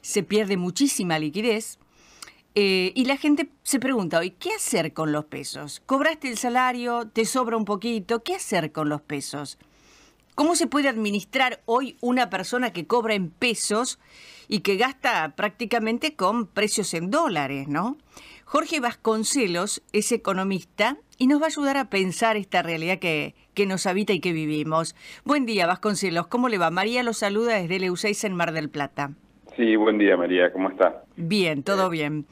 se pierde muchísima liquidez y la gente se pregunta hoy, ¿qué hacer con los pesos? ¿Cobraste el salario? ¿Te sobra un poquito? ¿Qué hacer con los pesos? ¿Cómo se puede administrar hoy una persona que cobra en pesos y que gasta prácticamente con precios en dólares, ¿no? Jorge Vasconcelos es economista y nos va a ayudar a pensar esta realidad que nos habita y que vivimos. Buen día, Vasconcelos. ¿Cómo le va? María lo saluda desde Leuceis en Mar del Plata. Sí, buen día, María. ¿Cómo está? Bien, todo bien.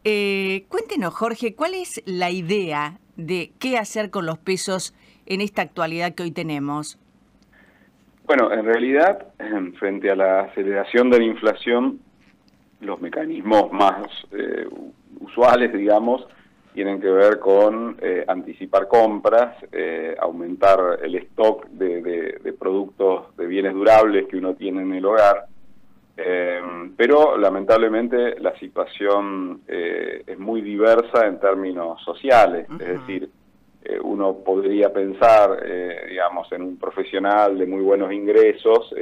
Cuéntenos, Jorge, ¿cuál es la idea de qué hacer con los pesos en esta actualidad que hoy tenemos? Bueno, en realidad, frente a la aceleración de la inflación, los mecanismos más usuales, digamos, tienen que ver con anticipar compras, aumentar el stock de productos, de bienes durables que uno tiene en el hogar, pero lamentablemente la situación es muy diversa en términos sociales, es decir, uno podría pensar, digamos, en un profesional de muy buenos ingresos,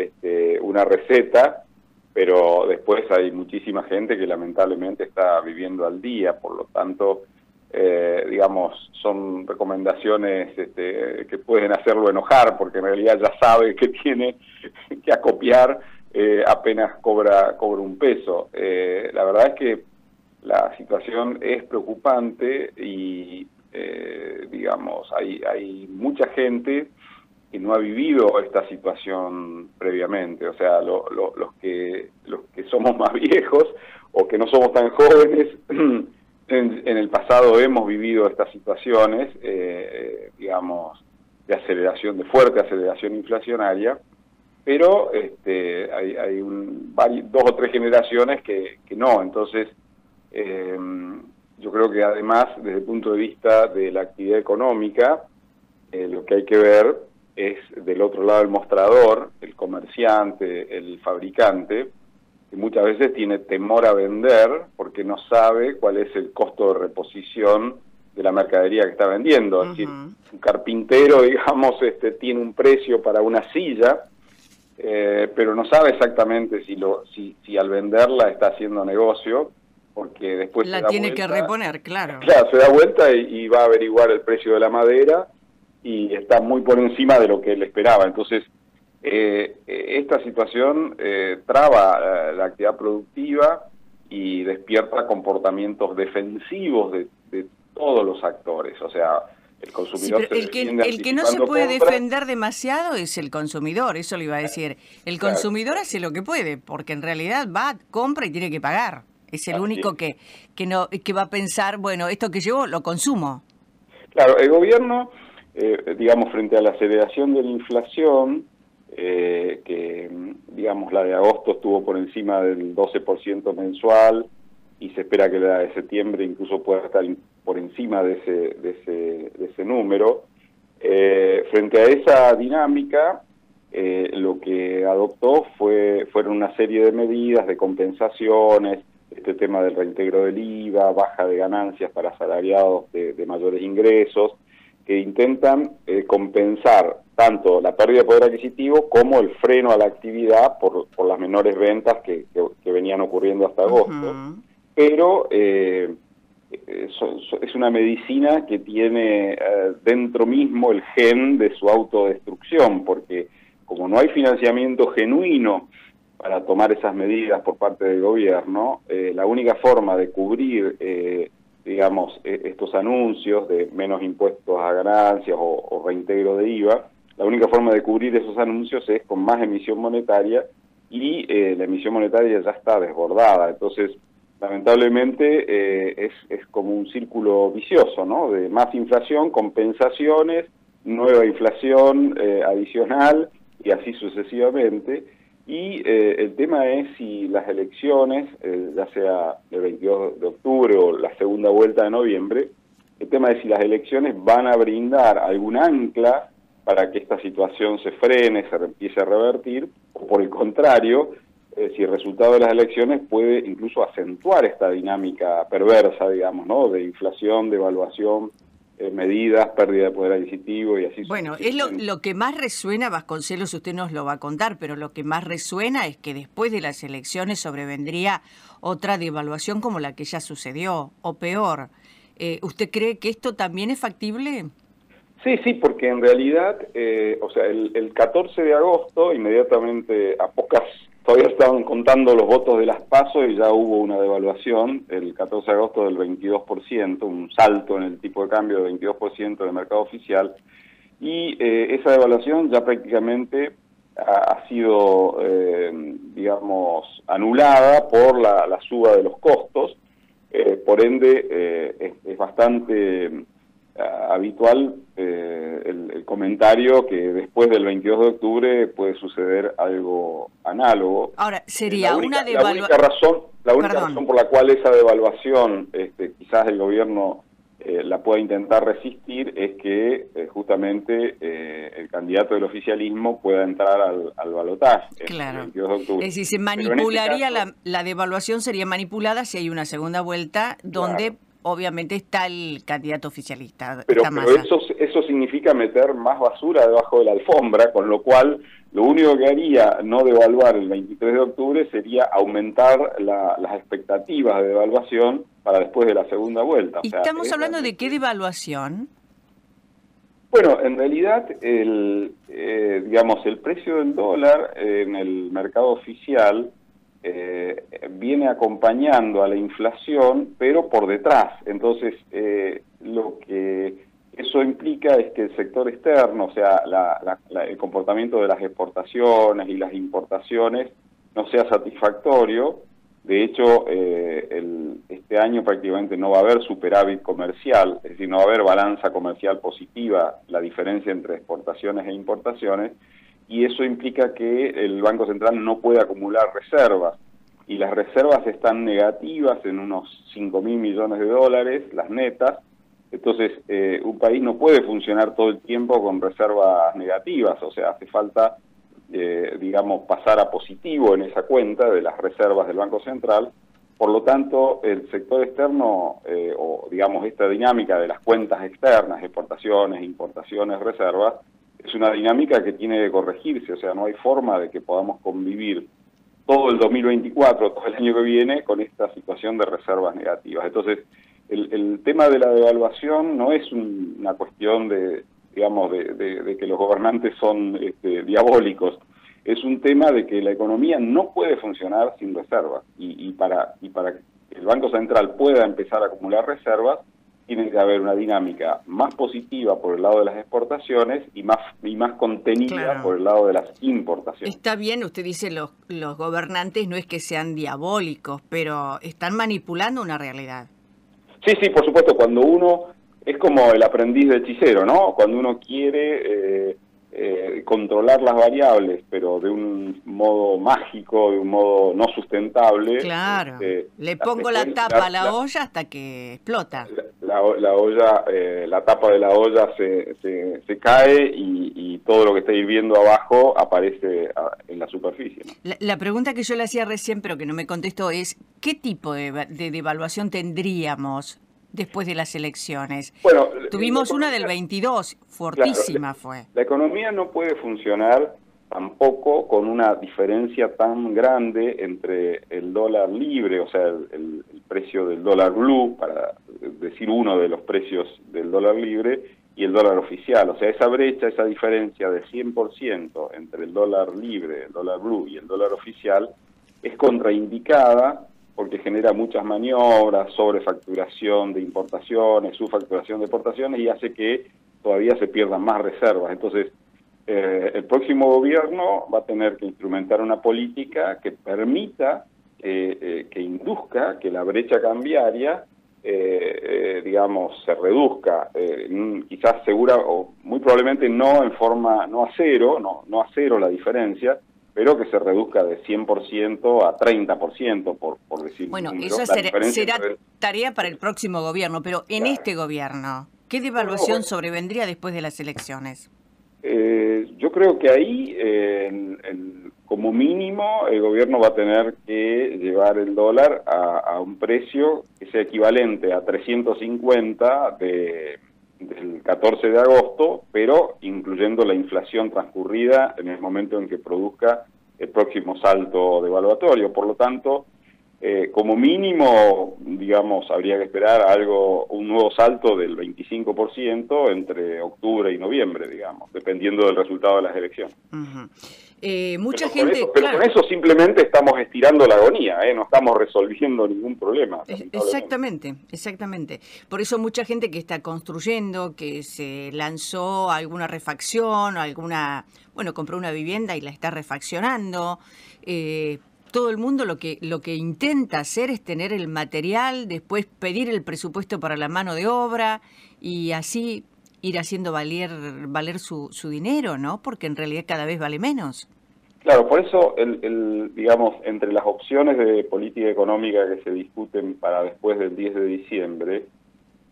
una receta, pero después hay muchísima gente que lamentablemente está viviendo al día, por lo tanto, digamos, son recomendaciones que pueden hacerlo enojar, porque en realidad ya sabe que tiene que acopiar apenas cobra un peso. La verdad es que la situación es preocupante y digamos, hay mucha gente que no ha vivido esta situación previamente, o sea, los que somos más viejos o que no somos tan jóvenes, en el pasado hemos vivido estas situaciones, digamos, de fuerte aceleración inflacionaria, pero hay dos o tres generaciones que no, entonces yo creo que además, desde el punto de vista de la actividad económica, lo que hay que ver es del otro lado del mostrador, el comerciante, el fabricante, que muchas veces tiene temor a vender porque no sabe cuál es el costo de reposición de la mercadería que está vendiendo. Es decir, un carpintero, digamos, tiene un precio para una silla, pero no sabe exactamente si al venderla está haciendo negocio, porque después la tiene que reponer, claro. Claro, se da vuelta y va a averiguar el precio de la madera y está muy por encima de lo que él esperaba. Entonces, esta situación traba la actividad productiva y despierta comportamientos defensivos de todos los actores. O sea, el consumidor el que no se puede defender demasiado es el consumidor, eso le iba a decir. El consumidor hace lo que puede, porque en realidad va, compra y tiene que pagar. Es el único que va a pensar, bueno, esto que llevo lo consumo. Claro, el gobierno, digamos, frente a la aceleración de la inflación, que, digamos, la de agosto estuvo por encima del 12% mensual y se espera que la de septiembre incluso pueda estar por encima de ese número. Frente a esa dinámica, lo que adoptó fueron una serie de medidas, de compensaciones, este tema del reintegro del IVA, baja de ganancias para asalariados de mayores ingresos, que intentan compensar tanto la pérdida de poder adquisitivo como el freno a la actividad por las menores ventas que venían ocurriendo hasta agosto. Pero es una medicina que tiene dentro mismo el gen de su autodestrucción, porque como no hay financiamiento genuino para tomar esas medidas por parte del gobierno, la única forma de cubrir, digamos, estos anuncios de menos impuestos a ganancias o reintegro de IVA, la única forma de cubrir esos anuncios es con más emisión monetaria y la emisión monetaria ya está desbordada. Entonces, lamentablemente, es como un círculo vicioso, ¿no? De más inflación, compensaciones, nueva inflación adicional y así sucesivamente. Y el tema es si las elecciones, ya sea el 22 de octubre o la segunda vuelta de noviembre, el tema es si las elecciones van a brindar algún ancla para que esta situación se frene, se empiece a revertir, o por el contrario, si el resultado de las elecciones puede incluso acentuar esta dinámica perversa, digamos, ¿no? De inflación, devaluación medidas, pérdida de poder adquisitivo y así Bueno, es sucesivamente. lo que más resuena, Vasconcelos, usted nos lo va a contar, pero lo que más resuena es que después de las elecciones sobrevendría otra devaluación como la que ya sucedió, o peor. ¿Usted cree que esto también es factible? Sí, sí, porque en realidad, o sea, el 14 de agosto, inmediatamente a pocas, todavía estaban contando los votos de las PASO y ya hubo una devaluación, el 14 de agosto del 22%, un salto en el tipo de cambio de 22% del mercado oficial, y esa devaluación ya prácticamente ha sido, digamos, anulada por la suba de los costos, por ende es bastante habitual el comentario que después del 22 de octubre puede suceder algo análogo. Ahora, sería una La única razón, Perdón. por la cual esa devaluación quizás el gobierno la pueda intentar resistir es que justamente el candidato del oficialismo pueda entrar al balotaje el 22 de octubre. Es decir, se Pero en este manipularía, caso, la devaluación sería manipulada si hay una segunda vuelta donde claro. obviamente está el candidato oficialista, Pero está Massa. eso significa meter más basura debajo de la alfombra, con lo cual lo único que haría no devaluar el 23 de octubre sería aumentar las expectativas de devaluación para después de la segunda vuelta. O ¿Y sea, estamos hablando de qué realmente... devaluación? Bueno, en realidad, digamos, el precio del dólar en el mercado oficial viene acompañando a la inflación, pero por detrás. Entonces, lo que eso implica es que el sector externo, o sea, el comportamiento de las exportaciones y las importaciones no sea satisfactorio. De hecho, este año prácticamente no va a haber superávit comercial, es decir, no va a haber balanza comercial positiva, la diferencia entre exportaciones e importaciones, y eso implica que el Banco Central no puede acumular reservas, y las reservas están negativas en unos 5.000 millones de dólares, las netas. Entonces un país no puede funcionar todo el tiempo con reservas negativas, o sea, hace falta, digamos, pasar a positivo en esa cuenta de las reservas del Banco Central. Por lo tanto, el sector externo, o digamos esta dinámica de las cuentas externas, exportaciones, importaciones, reservas, es una dinámica que tiene que corregirse, o sea, no hay forma de que podamos convivir todo el 2024, todo el año que viene, con esta situación de reservas negativas. Entonces, el tema de la devaluación no es una cuestión de, digamos, de que los gobernantes son diabólicos, es un tema de que la economía no puede funcionar sin reservas, y para que el Banco Central pueda empezar a acumular reservas, tiene que haber una dinámica más positiva por el lado de las exportaciones y más contenida Claro. por el lado de las importaciones. Está bien, usted dice los gobernantes no es que sean diabólicos, pero están manipulando una realidad. Sí, sí, por supuesto, cuando uno es como el aprendiz de hechicero, ¿no? Cuando uno quiere controlar las variables, pero de un modo mágico, de un modo no sustentable. Claro, le pongo la tapa a la olla hasta que explota. La olla, la tapa de la olla se cae y todo lo que está hirviendo abajo aparece en la superficie, ¿no? La pregunta que yo le hacía recién, pero que no me contestó, es ¿qué tipo de devaluación tendríamos después de las elecciones? Bueno, tuvimos una del 22, fortísima fue. La economía no puede funcionar tampoco con una diferencia tan grande entre el dólar libre, o sea, el precio del dólar blue, para decir uno de los precios del dólar libre, y el dólar oficial. O sea, esa brecha, esa diferencia de 100% entre el dólar libre, el dólar blue y el dólar oficial, es contraindicada porque genera muchas maniobras, sobrefacturación de importaciones, subfacturación de exportaciones, y hace que todavía se pierdan más reservas. Entonces, el próximo gobierno va a tener que instrumentar una política que permita, que induzca que la brecha cambiaria, digamos, se reduzca, quizás segura, o muy probablemente no en forma, no a cero la diferencia, pero que se reduzca de 100% a 30%, por decir Bueno, un número. eso será tarea para el próximo gobierno, pero en este gobierno, ¿qué devaluación sobrevendría después de las elecciones? Yo creo que ahí, como mínimo, el gobierno va a tener que llevar el dólar a un precio que sea equivalente a 350 del 14 de agosto, pero incluyendo la inflación transcurrida en el momento en que produzca el próximo salto devaluatorio. Por lo tanto, como mínimo, digamos, habría que esperar un nuevo salto del 25% entre octubre y noviembre, digamos, dependiendo del resultado de las elecciones. Mucha pero gente, pero con eso simplemente estamos estirando la agonía, no estamos resolviendo ningún problema. Exactamente, exactamente. Por eso mucha gente que está construyendo, que se lanzó a alguna refacción, compró una vivienda y la está refaccionando. Todo el mundo lo que intenta hacer es tener el material, después pedir el presupuesto para la mano de obra y así ir haciendo valer su dinero, ¿no? Porque en realidad cada vez vale menos. Claro, por eso, digamos, entre las opciones de política económica que se discuten para después del 10 de diciembre,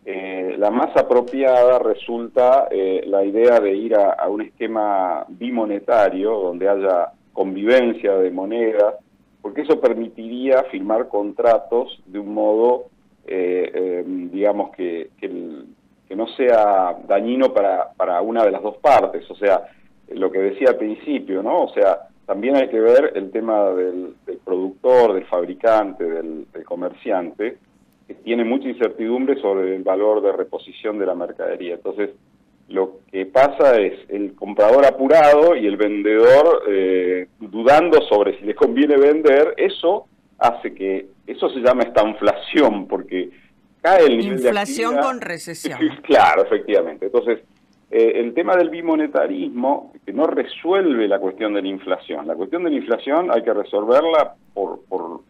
la más apropiada resulta la idea de ir a un esquema bimonetario, donde haya convivencia de monedas, porque eso permitiría firmar contratos de un modo, digamos, que no sea dañino para una de las dos partes. O sea, lo que decía al principio, ¿no? O sea, también hay que ver el tema del productor, del fabricante, del comerciante, que tiene mucha incertidumbre sobre el valor de reposición de la mercadería. Entonces, lo que pasa es el comprador apurado y el vendedor dudando sobre si le conviene vender. Eso hace que, eso se llama estanflación, porque cae el nivel de actividad. Inflación con recesión. Claro, efectivamente. Entonces, el tema del bimonetarismo, que no resuelve la cuestión de la inflación. La cuestión de la inflación hay que resolverla por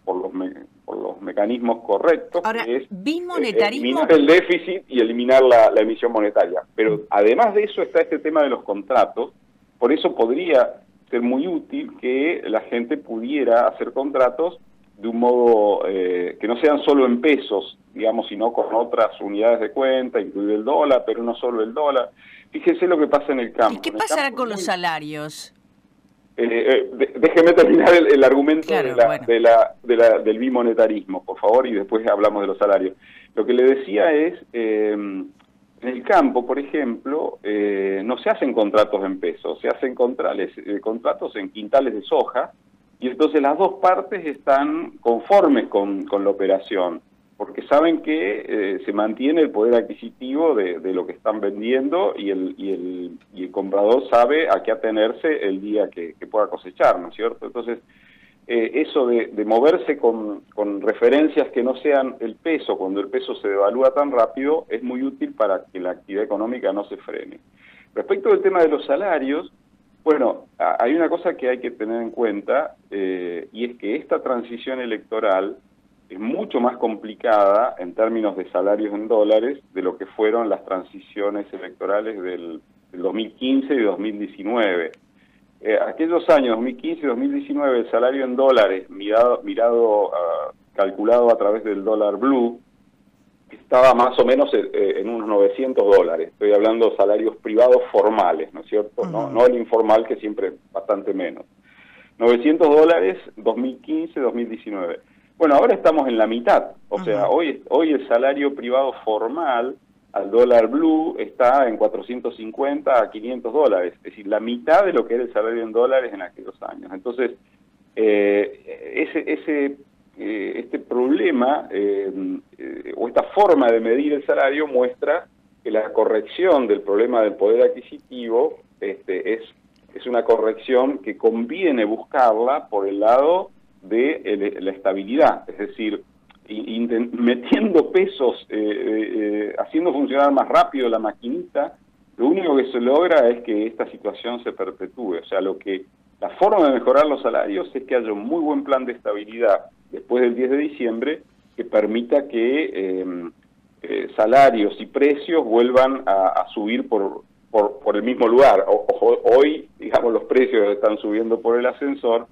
los mecanismos correctos. Ahora, que es bimonetarismo... eliminar el déficit y eliminar la emisión monetaria. Pero además de eso está este tema de los contratos. Por eso podría ser muy útil que la gente pudiera hacer contratos de un modo que no sean solo en pesos, digamos, sino con otras unidades de cuenta, incluido el dólar, pero no solo el dólar. Fíjese lo que pasa en el campo. ¿Y qué pasará con los salarios? Déjeme terminar el argumento, claro, del bimonetarismo, por favor, y después hablamos de los salarios. Lo que le decía es, en el campo, por ejemplo, no se hacen contratos en pesos, se hacen contratos en quintales de soja, y entonces las dos partes están conformes con la operación, porque saben que se mantiene el poder adquisitivo de lo que están vendiendo y el comprador sabe a qué atenerse el día que pueda cosechar, ¿no es cierto? Entonces, eso de moverse con referencias que no sean el peso, cuando el peso se devalúa tan rápido, es muy útil para que la actividad económica no se frene. Respecto del tema de los salarios, bueno, hay una cosa que hay que tener en cuenta, y es que esta transición electoral es mucho más complicada en términos de salarios en dólares de lo que fueron las transiciones electorales del 2015 y 2019. Aquellos años, 2015 y 2019, el salario en dólares, calculado a través del dólar blue, estaba más o menos en unos $900. Estoy hablando de salarios privados formales, ¿no es cierto? No el informal, que siempre es bastante menos. $900, 2015, 2019. Bueno, ahora estamos en la mitad. O sea, hoy el salario privado formal al dólar blue está en 450 a $500. Es decir, la mitad de lo que era el salario en dólares en aquellos años. Entonces, este problema o esta forma de medir el salario muestra que la corrección del problema del poder adquisitivo es una corrección que conviene buscarla por el lado de la estabilidad, es decir, metiendo pesos, haciendo funcionar más rápido la maquinita. Lo único que se logra es que esta situación se perpetúe. O sea, la forma de mejorar los salarios es que haya un muy buen plan de estabilidad después del 10 de diciembre que permita que salarios y precios vuelvan a subir por el mismo lugar. Hoy, digamos, los precios están subiendo por el ascensor,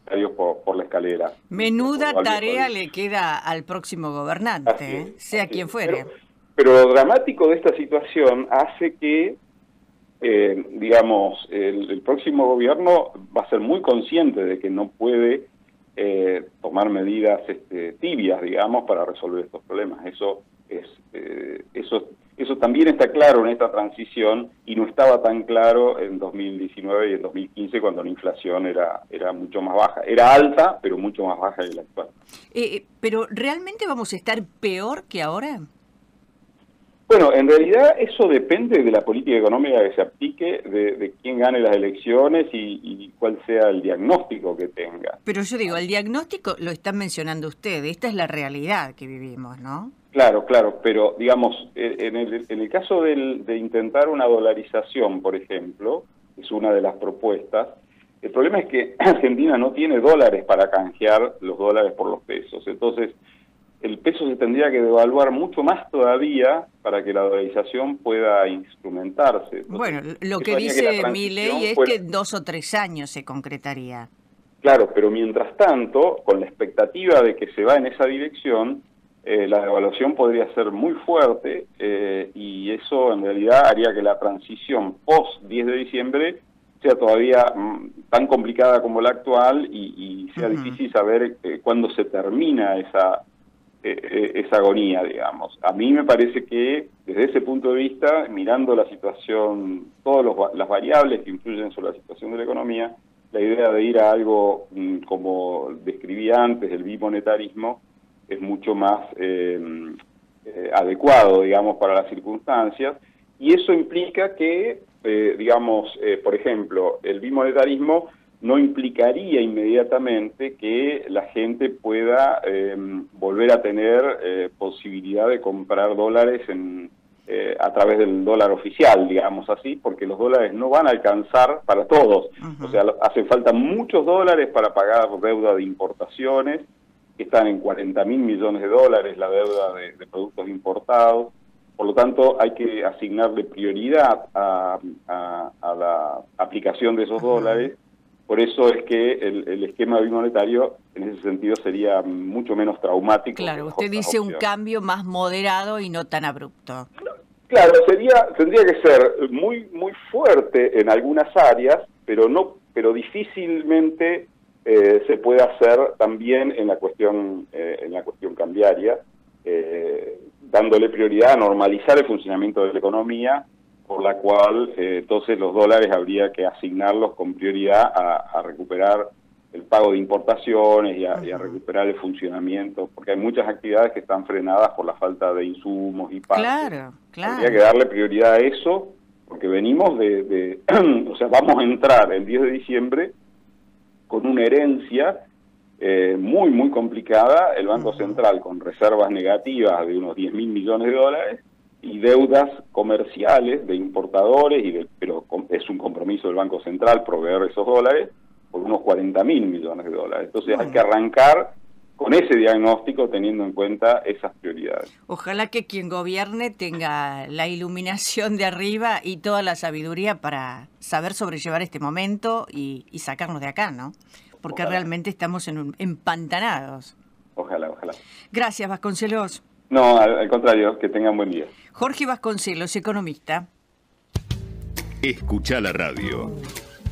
salarios por la escalera. Menuda tarea le queda al próximo gobernante, sea quien fuere. Pero lo dramático de esta situación hace que digamos, el próximo gobierno va a ser muy consciente de que no puede tomar medidas tibias, digamos, para resolver estos problemas. Eso Eso también está claro en esta transición y no estaba tan claro en 2019 y en 2015 cuando la inflación era mucho más baja. Era alta, pero mucho más baja que la actual. ¿Pero realmente vamos a estar peor que ahora? Bueno, en realidad eso depende de la política económica que se aplique, de quién gane las elecciones y cuál sea el diagnóstico que tenga. Pero yo digo, el diagnóstico lo están mencionando ustedes, esta es la realidad que vivimos, ¿no? Claro, pero digamos, en el caso de intentar una dolarización, por ejemplo, es una de las propuestas, el problema es que Argentina no tiene dólares para canjear los dólares por los pesos, entonces el peso se tendría que devaluar mucho más todavía para que la dolarización pueda instrumentarse. Entonces, bueno, lo que dice Milei es que en 2 o 3 años se concretaría. Claro, pero mientras tanto, con la expectativa de que se va en esa dirección, la devaluación podría ser muy fuerte y eso en realidad haría que la transición post 10 de diciembre sea todavía tan complicada como la actual y sea difícil saber cuándo se termina esa agonía, digamos. A mí me parece que desde ese punto de vista, mirando la situación, todas las variables que influyen sobre la situación de la economía, la idea de ir a algo como describí antes, el bimonetarismo, es mucho más adecuado, digamos, para las circunstancias, y eso implica que, por ejemplo, el bimonetarismo no implicaría inmediatamente que la gente pueda volver a tener posibilidad de comprar dólares a través del dólar oficial, digamos así, porque los dólares no van a alcanzar para todos. O sea, hacen falta muchos dólares para pagar deuda de importaciones, que están en 40.000 millones de dólares, la deuda de productos importados. Por lo tanto, hay que asignarle prioridad a la aplicación de esos dólares. Por eso es que el esquema bimonetario, en ese sentido, sería mucho menos traumático. Claro, usted dice un cambio más moderado y no tan abrupto. Claro, tendría que ser muy fuerte en algunas áreas, pero difícilmente se puede hacer también en la cuestión cambiaria, dándole prioridad a normalizar el funcionamiento de la economía, por la cual entonces los dólares habría que asignarlos con prioridad a recuperar el pago de importaciones y a recuperar el funcionamiento, porque hay muchas actividades que están frenadas por la falta de insumos y partes. Claro. Habría que darle prioridad a eso, porque venimos o sea, vamos a entrar el 10 de diciembre con una herencia muy complicada, el Banco Central con reservas negativas de unos 10.000 millones de dólares y deudas comerciales de importadores, pero es un compromiso del Banco Central proveer esos dólares por unos 40.000 millones de dólares. Entonces hay que arrancar con ese diagnóstico teniendo en cuenta esas prioridades. Ojalá que quien gobierne tenga la iluminación de arriba y toda la sabiduría para saber sobrellevar este momento y sacarnos de acá, ¿no? Porque ojalá. Realmente estamos empantanados. Ojalá. Gracias, Vasconcelos. No, al contrario, que tengan buen día. Jorge Vasconcelos, economista. Escucha la radio.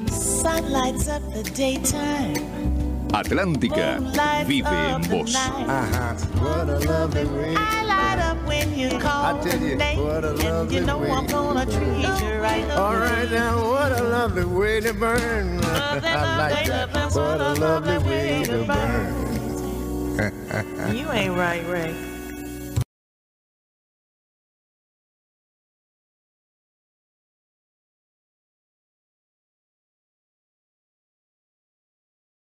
Sun lights up the daytime. Atlántica vive en vos. What a lovely way. I light up when you call. I tell you, what a lovely and you know way. I'm gonna treat you right. All right now, what a lovely way to burn. I like that. What a lovely way to burn. You ain't right, Ray.